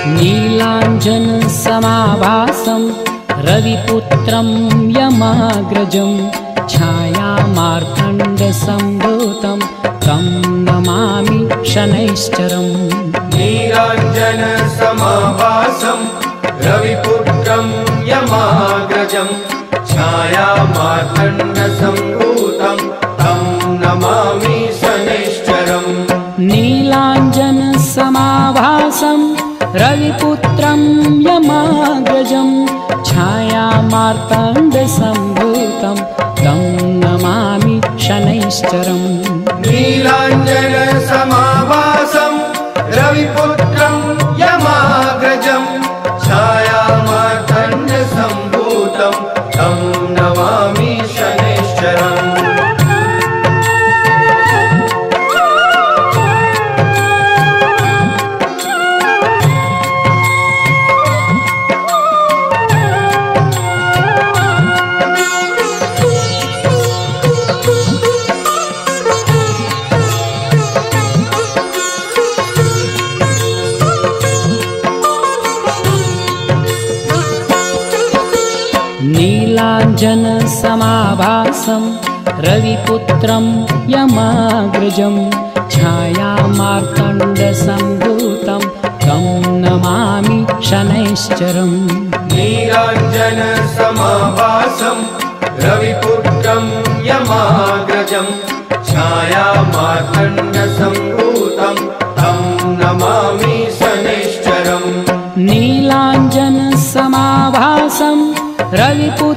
नीलाञ्जनसमाभासं रविपुत्रं यमाग्रजं छायामार्तण्डसम्भूतं तं नमामि शनैश्चरम्। नीलाञ्जनसमाभासं रविपुत्रं यमाग्रजं छायामार्तण्डसम्भूतं तं नमामि शनैश्चरम्। नीलाञ्जनसमाभासं रविपुत्रं यमाग्रजं छायामार्तण्डसम्भूतं तं नमामि शनैश्चरम्। नीलाञ्जनसमाभासं रविपुत्रं यमाग्रजं छायामार्तण्डसम्भूतं तं नमामि शनैश्चरम्। नीलाञ्जनसमाभासं रविपुत्रं यमाग्रजं छायामार्तण्डसम्भूतं तं नमामि शनैश्चरम्। नीलाञ्जनसमाभासं रविपुत्रं यमाग्रजं छायामार्तण्डसम्भूतं तं नमामि शनैश्चरम्। नीलाञ्जनसमाभासं रविपुत्रं